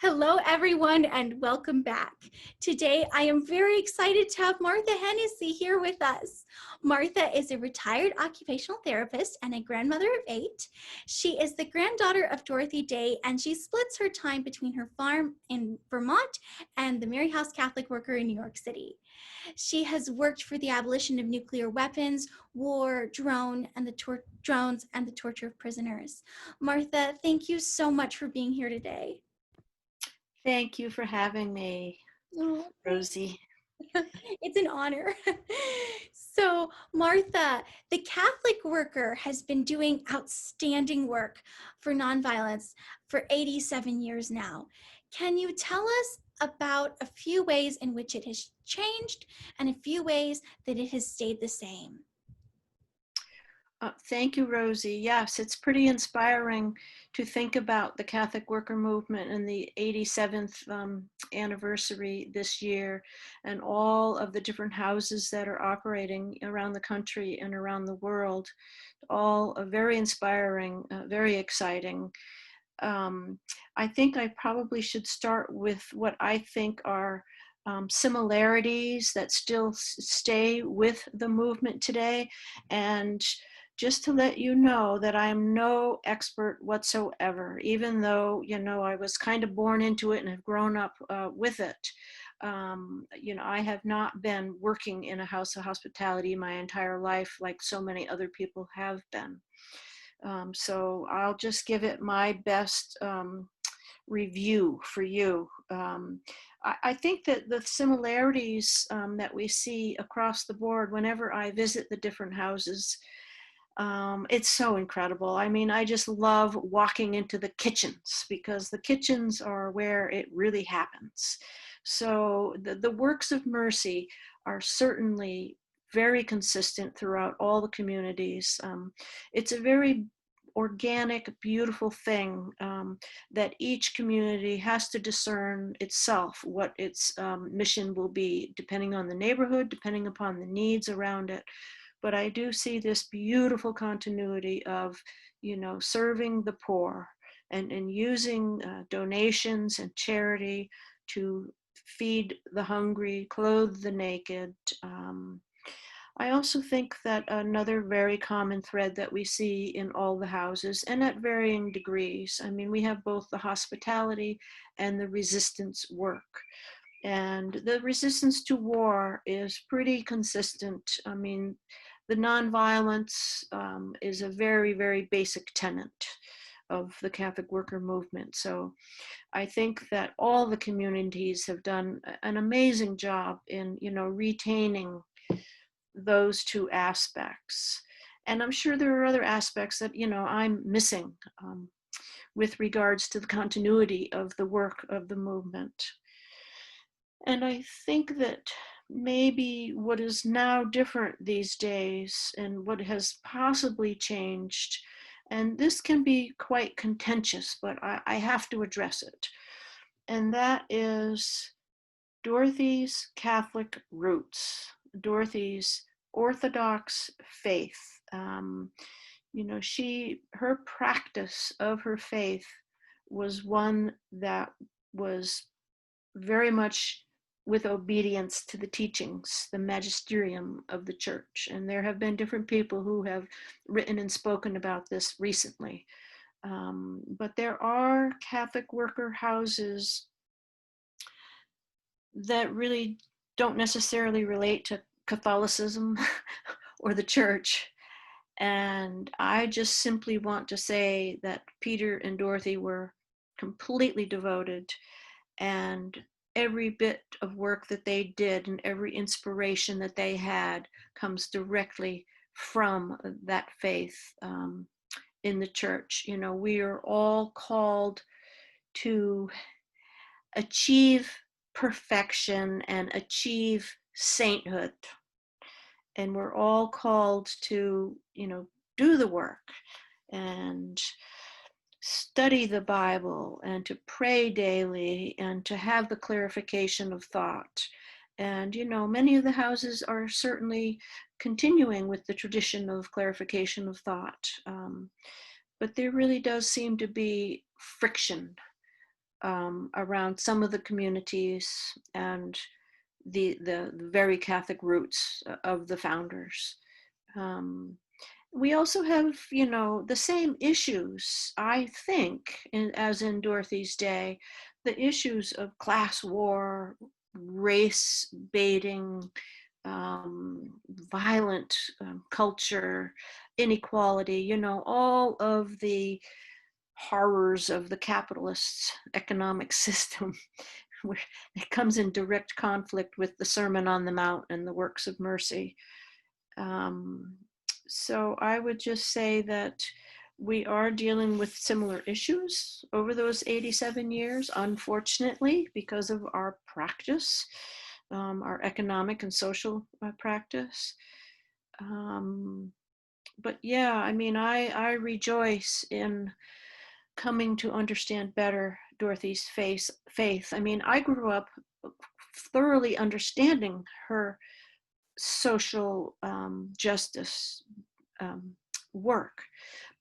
Hello, everyone, and welcome back. Today, I am very excited to have Martha Hennessy here with us. Martha is a retired occupational therapist and a grandmother of 8. She is the granddaughter of Dorothy Day, and she splits her time between her farm in Vermont and the Mary House Catholic Worker in New York City. She has worked for the abolition of nuclear weapons, war, drones, and the torture of prisoners. Martha, thank you so much for being here today. Thank you for having me, Oh, Rosie. it's an honor. So, Martha, the Catholic Worker has been doing outstanding work for nonviolence for 87 years now. Can you tell us about a few ways in which it has changed and a few ways that it has stayed the same? Thank you, Rosie. Yes, it's pretty inspiring to think about the Catholic Worker Movement and the 87th anniversary this year, and all of the different houses that are operating around the country and around the world. All very inspiring, very exciting. I think I probably should start with what I think are similarities that still stay with the movement today. And just to let you know that I'm no expert whatsoever, even though, I was kind of born into it and have grown up with it. I have not been working in a house of hospitality my entire life like so many other people have been. So I'll just give it my best review for you. I think that the similarities that we see across the board whenever I visit the different houses, it's so incredible. I mean, I just love walking into the kitchens because the kitchens are where it really happens. So the works of mercy are certainly very consistent throughout all the communities. It's a very organic, beautiful thing that each community has to discern itself what its mission will be, depending on the neighborhood, depending upon the needs around it. But I do see this beautiful continuity of, serving the poor and using donations and charity to feed the hungry, clothe the naked. I also think that another very common thread that we see in all the houses, and at varying degrees, I mean, we have both the hospitality and the resistance work. And the resistance to war is pretty consistent. I mean, the nonviolence is a very, very basic tenet of the Catholic worker movement. So I think that all the communities have done an amazing job in, retaining those two aspects. And I'm sure there are other aspects that, I'm missing with regards to the continuity of the work of the movement. And I think that maybe what is now different these days and what has possibly changed, and this can be quite contentious, but I have to address it, and that is Dorothy's Catholic roots, Dorothy's Orthodox faith. Her practice of her faith was one that was very much with obedience to the teachings, the magisterium of the church. And there have been different people who have written and spoken about this recently. But there are Catholic worker houses that really don't necessarily relate to Catholicism or the church. And I just simply want to say that Peter and Dorothy were completely devoted, and every bit of work that they did and every inspiration that they had comes directly from that faith in the church. We are all called to achieve perfection and achieve sainthood. And we're all called to, do the work and study the Bible and to pray daily and to have the clarification of thought. And, many of the houses are certainly continuing with the tradition of clarification of thought. But there really does seem to be friction around some of the communities and the very Catholic roots of the founders. Um, we also have, the same issues, I think, as in Dorothy's day, the issues of class war, race baiting, violent culture, inequality, all of the horrors of the capitalist economic system, where it comes in direct conflict with the Sermon on the Mount and the works of mercy. Um, so I would just say that we are dealing with similar issues over those 87 years, unfortunately, because of our practice, our economic and social practice. But yeah, I mean, I rejoice in coming to understand better Dorothy's faith. I mean, I grew up thoroughly understanding her social justice work,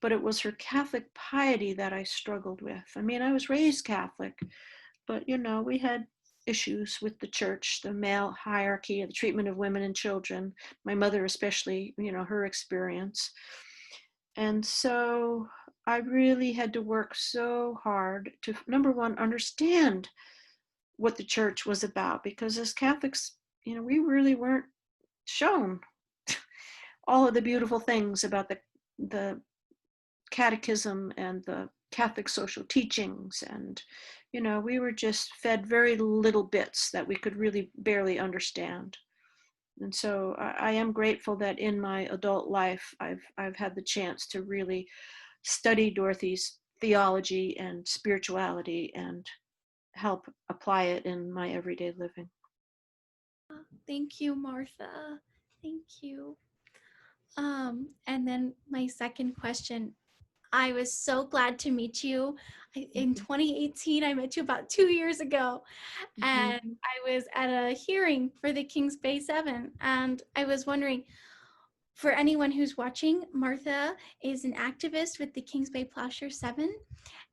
but it was her Catholic piety that I struggled with. I mean, I was raised Catholic, but we had issues with the church, the male hierarchy, the treatment of women and children, my mother especially, her experience. And so I really had to work so hard to, number one, understand what the church was about, because as Catholics, we really weren't shown all of the beautiful things about the catechism and the Catholic social teachings. And, we were just fed very little bits that we could really barely understand. And so I am grateful that in my adult life, I've had the chance to really study Dorothy's theology and spirituality and help apply it in my everyday living. Thank you, Martha. Thank you. And then my second question, I was so glad to meet you. In 2018, I met you about 2 years ago, Mm-hmm. and I was at a hearing for the Kings Bay 7, and I was wondering, for anyone who's watching, Martha is an activist with the Kings Bay Plowshares 7.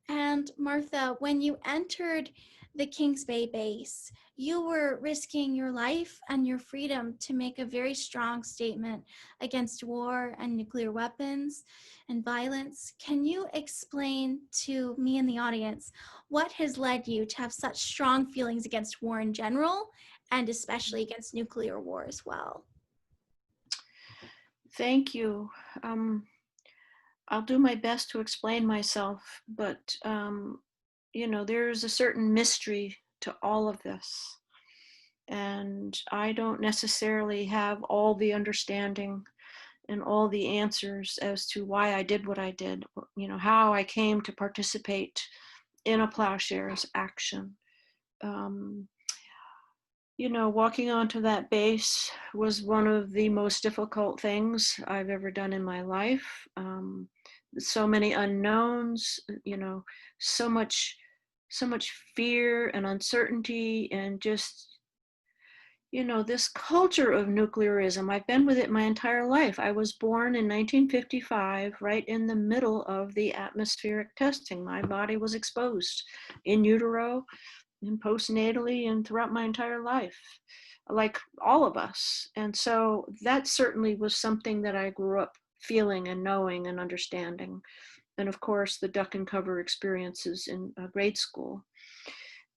And Martha, when you entered the Kings Bay base, you were risking your life and your freedom to make a very strong statement against war and nuclear weapons and violence. Can you explain to me and the audience what has led you to have such strong feelings against war in general and especially against nuclear war as well? Thank you. I'll do my best to explain myself, but there's a certain mystery to all of this. And I don't necessarily have all the understanding and all the answers as to why I did what I did, how I came to participate in a plowshares action. Um, Walking onto that base was one of the most difficult things I've ever done in my life. So many unknowns, so much, so much fear and uncertainty, and just, this culture of nuclearism. I've been with it my entire life. I was born in 1955, right in the middle of the atmospheric testing. My body was exposed in utero, and postnatally, and throughout my entire life, like all of us. And so that certainly was something that I grew up feeling and knowing and understanding. And of course, the duck and cover experiences in grade school.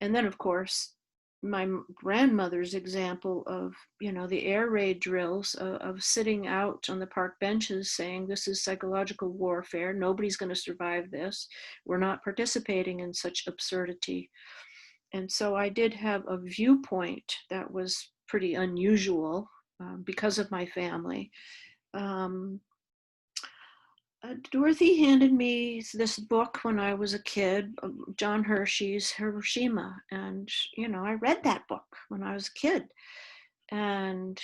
And then, of course, my grandmother's example of, the air raid drills, of sitting out on the park benches saying, this is psychological warfare. Nobody's going to survive this. We're not participating in such absurdity. And so I did have a viewpoint that was pretty unusual because of my family. Dorothy handed me this book when I was a kid, John Hershey's Hiroshima. And, I read that book when I was a kid. And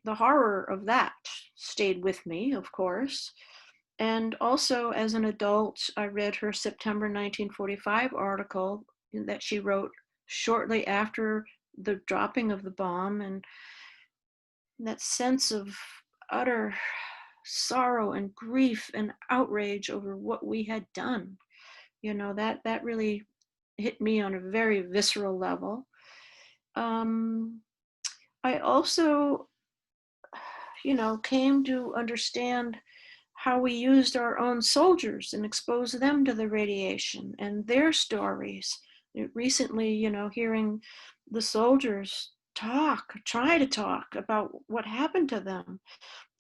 the horror of that stayed with me, of course. And also as an adult, I read her September 1945 article that she wrote shortly after the dropping of the bomb, and that sense of utter sorrow and grief and outrage over what we had done. That really hit me on a very visceral level. I also, came to understand how we used our own soldiers and exposed them to the radiation and their stories. Recently, hearing the soldiers try to talk about what happened to them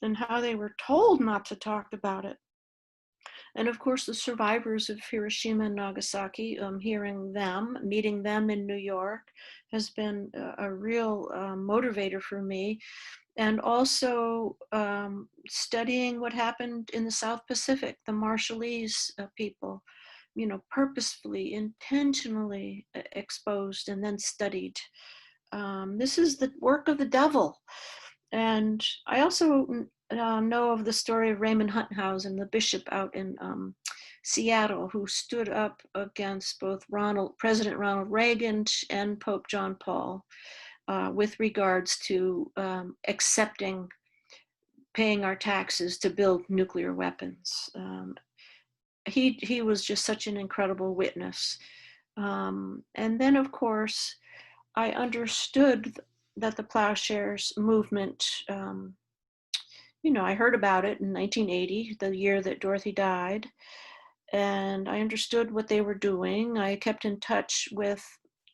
and how they were told not to talk about it. And of course, the survivors of Hiroshima and Nagasaki, hearing them, meeting them in New York, has been a real motivator for me. And also studying what happened in the South Pacific, the Marshallese people, purposefully, intentionally exposed and then studied. This is the work of the devil. And I also know of the story of Raymond Hunthausen, the bishop out in Seattle, who stood up against both President Ronald Reagan and Pope John Paul with regards to accepting paying our taxes to build nuclear weapons. He was just such an incredible witness. And then, of course, I understood that the Plowshares movement, I heard about it in 1980, the year that Dorothy died, and I understood what they were doing. I kept in touch with,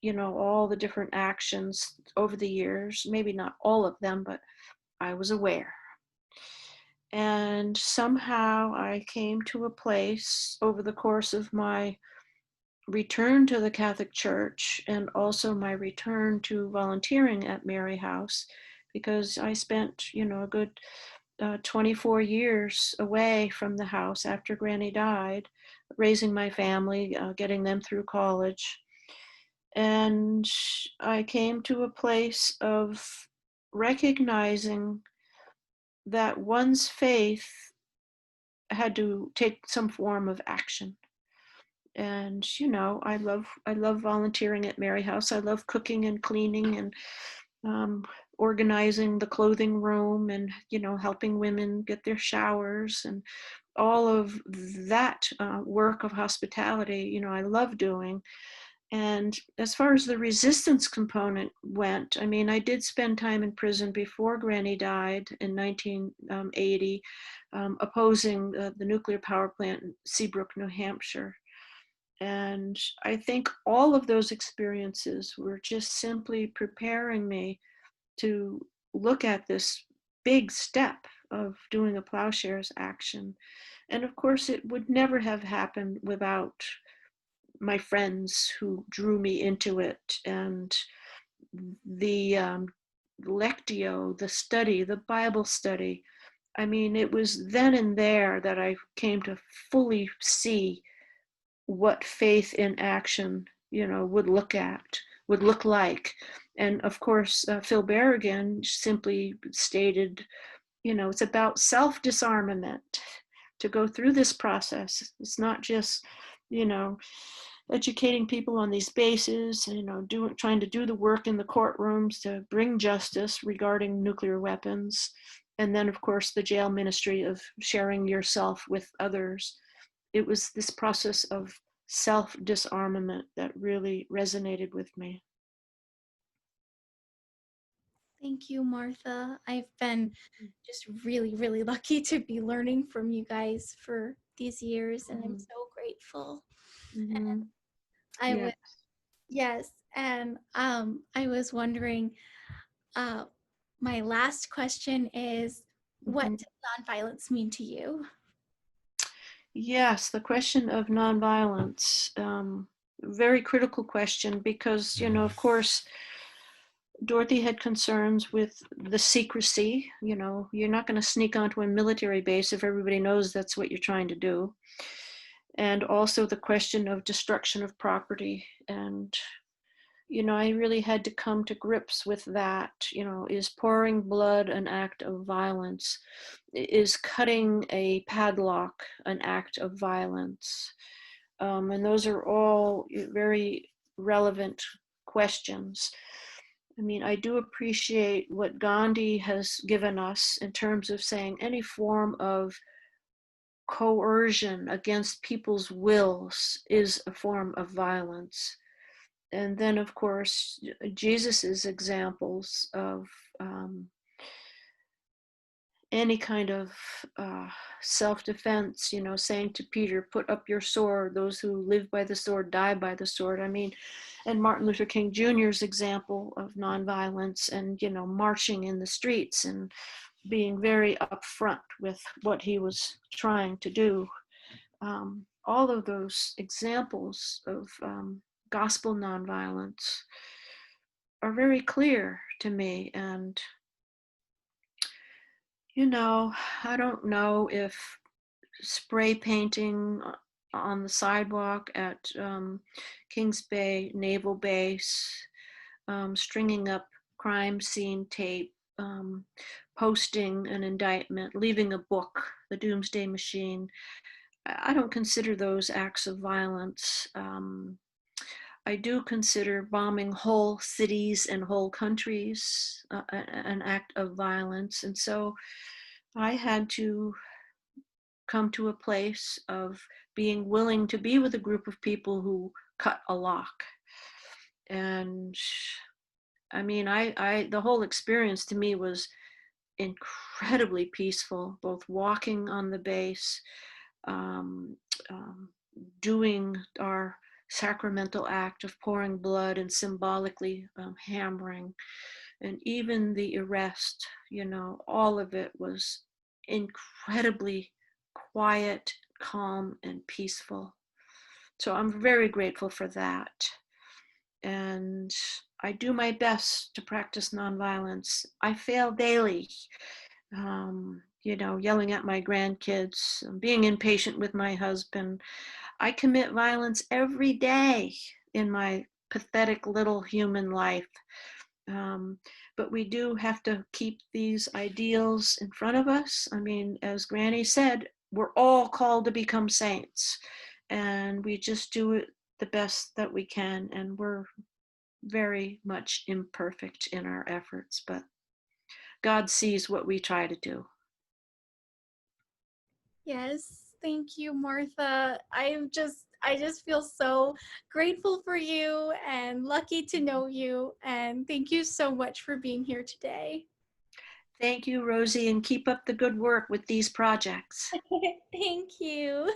all the different actions over the years, maybe not all of them, but I was aware. And somehow I came to a place over the course of my return to the Catholic Church and also my return to volunteering at Mary House, because I spent, a good 24 years away from the house after Granny died, raising my family, getting them through college. And I came to a place of recognizing that one's faith had to take some form of action. And I love volunteering at Mary House. I love cooking and cleaning and organizing the clothing room and helping women get their showers and all of that work of hospitality. I love doing. And as far as the resistance component went, I mean, I did spend time in prison before Granny died in 1980, opposing the nuclear power plant in Seabrook, New Hampshire. And I think all of those experiences were just simply preparing me to look at this big step of doing a Plowshares action. And of course, it would never have happened without my friends who drew me into it, and the lectio, the study, the Bible study. I mean, it was then and there that I came to fully see what faith in action, would look like. And of course, Phil Berrigan simply stated, it's about self-disarmament to go through this process. It's not just, educating people on these bases, trying to do the work in the courtrooms to bring justice regarding nuclear weapons. And then, of course, the jail ministry of sharing yourself with others. It was this process of self-disarmament that really resonated with me. Thank you, Martha. I've been just really, really lucky to be learning from you guys for these years, and I'm so grateful. Mm-hmm. I Yeah. was, yes, and I was wondering, uh, my last question is, what Mm-hmm. does nonviolence mean to you? Yes, the question of nonviolence, very critical question because, of course, Dorothy had concerns with the secrecy. You're not going to sneak onto a military base if everybody knows that's what you're trying to do. And also the question of destruction of property. And, I really had to come to grips with that. Is pouring blood an act of violence? Is cutting a padlock an act of violence? And those are all very relevant questions. I mean, I do appreciate what Gandhi has given us in terms of saying any form of coercion against people's wills is a form of violence. And then, of course, Jesus's examples of any kind of self-defense, saying to Peter, put up your sword, those who live by the sword die by the sword. I mean, and Martin Luther King Jr.'s example of nonviolence and, marching in the streets and being very upfront with what he was trying to do. All of those examples of gospel nonviolence are very clear to me. And I don't know if spray painting on the sidewalk at Kings Bay Naval Base, stringing up crime scene tape, posting an indictment, leaving a book, the Doomsday Machine. I don't consider those acts of violence. I do consider bombing whole cities and whole countries an act of violence. And so I had to come to a place of being willing to be with a group of people who cut a lock. And I mean, the whole experience to me was incredibly peaceful, both walking on the base, um, um, doing our sacramental act of pouring blood and symbolically hammering, and even the arrest, all of it was incredibly quiet, calm, and peaceful. So I'm very grateful for that. And I do my best to practice nonviolence. I fail daily, yelling at my grandkids, being impatient with my husband. I commit violence every day in my pathetic little human life. But we do have to keep these ideals in front of us. I mean, as Granny said, we're all called to become saints, and we just do it the best that we can. And we're very much imperfect in our efforts, but God sees what we try to do. Yes, thank you, Martha. I just feel so grateful for you and lucky to know you. And thank you so much for being here today. Thank you, Rosie, and keep up the good work with these projects. Thank you.